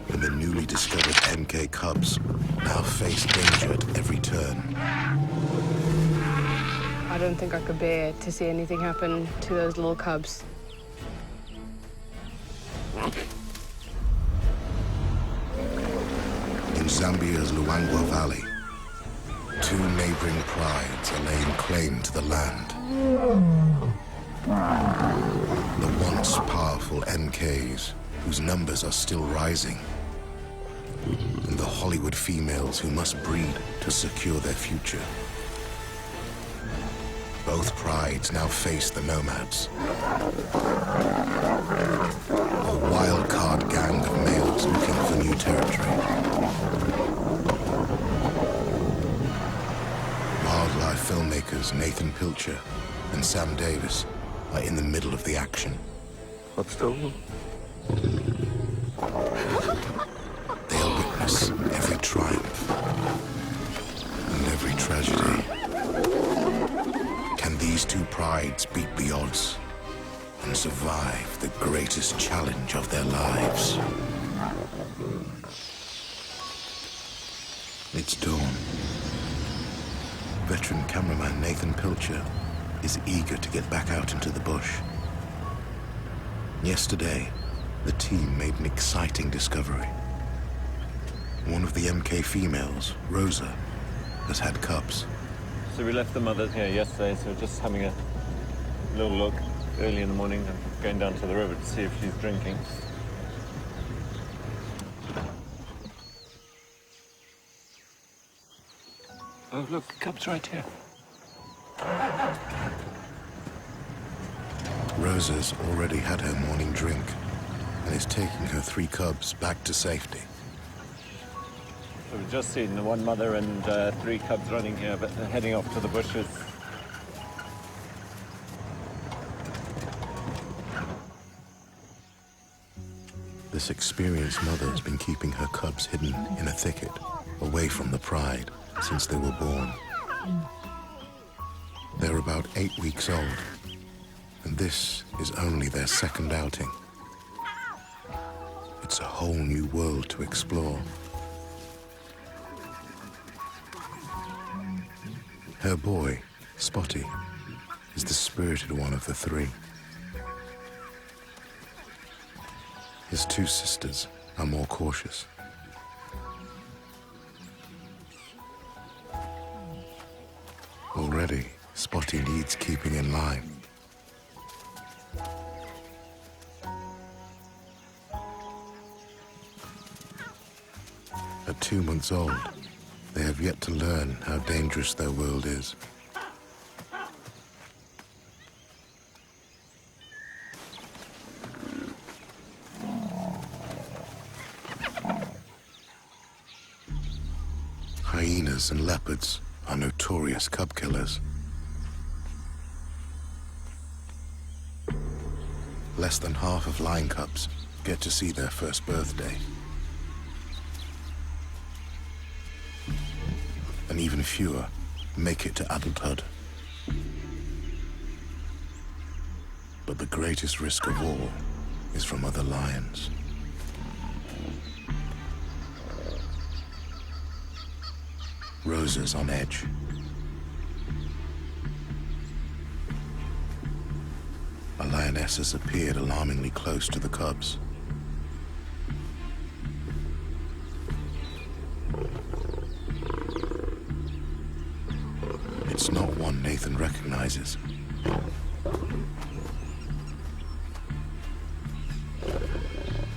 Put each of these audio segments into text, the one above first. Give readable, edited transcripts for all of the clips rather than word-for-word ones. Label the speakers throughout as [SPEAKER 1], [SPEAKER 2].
[SPEAKER 1] and the newly discovered MK cubs now face danger at every turn.
[SPEAKER 2] I don't think I could bear to see anything happen to those little cubs.
[SPEAKER 1] In Zambia's Luangwa Valley, two neighboring prides are laying claim to the land. The once powerful MKs, whose numbers are still rising, and the Hollywood females who must breed to secure their future. Both prides now face the nomads, a wild card gang of males looking for new territory. Wildlife filmmakers Nathan Pilcher and Sam Davis are in the middle of the action.
[SPEAKER 3] What's stolen?
[SPEAKER 1] They'll witness every triumph and every tragedy. Can these two prides beat the odds and survive the greatest challenge of their lives? It's dawn. Veteran cameraman Nathan Pilcher is eager to get back out into the bush. Yesterday, the team made an exciting discovery. One of the MK females, Rosa, has had cubs.
[SPEAKER 3] So we left the mothers here yesterday, so we're just having a little look early in the morning and going down to the river to see if she's drinking. Oh, look, the cub's right here.
[SPEAKER 1] Rosa's already had her morning drink and is taking her 3 cubs back to safety.
[SPEAKER 3] So we've just seen the one mother and 3 cubs running here, but they're heading off to the bushes.
[SPEAKER 1] This experienced mother has been keeping her cubs hidden in a thicket, away from the pride, since they were born. They're about 8 weeks old, and this is only their second outing. It's a whole new world to explore. Her boy, Spotty, is the spirited one of the 3. His 2 sisters are more cautious. Already, Spotty needs keeping in line. At 2 months old, they have yet to learn how dangerous their world is. Hyenas and leopards are notorious cub killers. Less than half of lion cubs get to see their first birthday. And even fewer make it to adulthood. But the greatest risk of all is from other lions. Rosa's on edge. A lioness has appeared alarmingly close to the cubs. It's not one Nathan recognizes.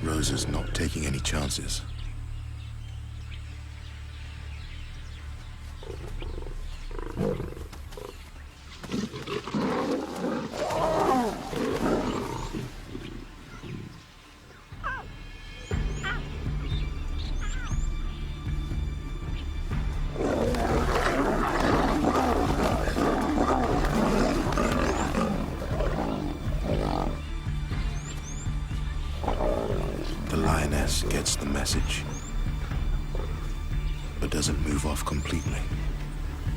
[SPEAKER 1] Rosa's not taking any chances. The lioness gets the message, but doesn't move off completely.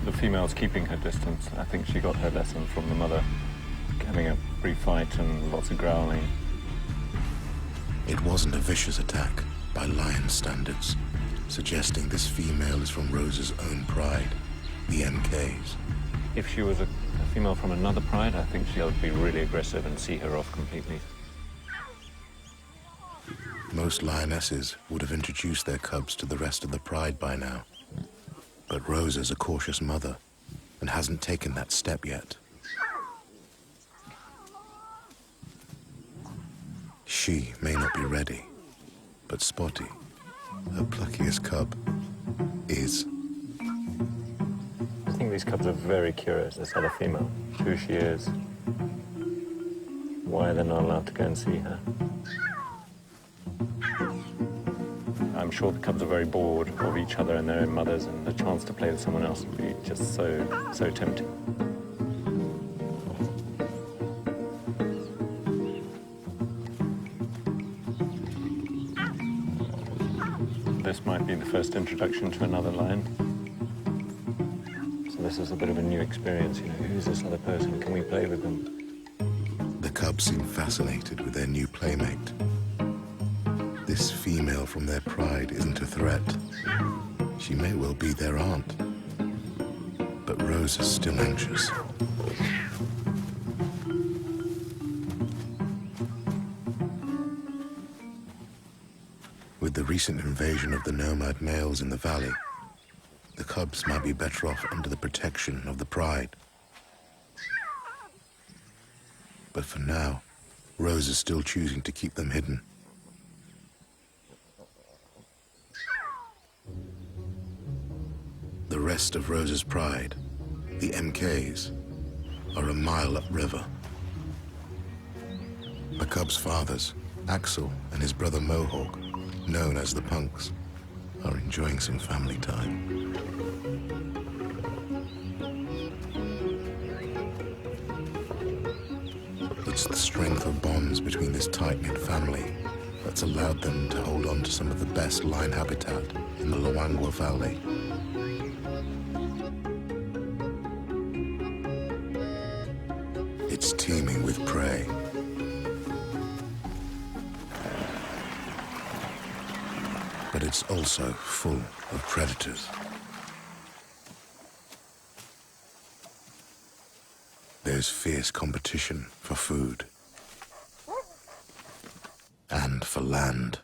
[SPEAKER 3] The female's keeping her distance. I think she got her lesson from the mother, having a brief fight and lots of growling.
[SPEAKER 1] It wasn't a vicious attack, by lion standards, suggesting this female is from Rose's own pride, the MKs.
[SPEAKER 3] If she was a female from another pride, I think she would be really aggressive and see her off completely.
[SPEAKER 1] Most lionesses would have introduced their cubs to the rest of the pride by now. But Rose is a cautious mother and hasn't taken that step yet. She may not be ready, but Spotty, her pluckiest cub, is.
[SPEAKER 3] I think these cubs are very curious, this other female, who she is, why they're not allowed to go and see her. I'm sure the cubs are very bored of each other and their own mothers, and the chance to play with someone else would be just so tempting. This might be the first introduction to another lion. So this is a bit of a new experience, you know, who's this other person? Can we play with them?
[SPEAKER 1] The cubs seem fascinated with their new playmate. This female from their pride isn't a threat. She may well be their aunt. But Rose is still anxious. With the recent invasion of the nomad males in the valley, the cubs might be better off under the protection of the pride. But for now, Rose is still choosing to keep them hidden. The rest of Rose's pride, the MKs, are a mile upriver. The cubs' fathers, Axel and his brother Mohawk, known as the Punks, are enjoying some family time. It's the strength of bonds between this tight-knit family that's allowed them to hold on to some of the best lion habitat in the Wangala Valley. It's teeming with prey. But it's also full of predators. There's fierce competition for food and for land.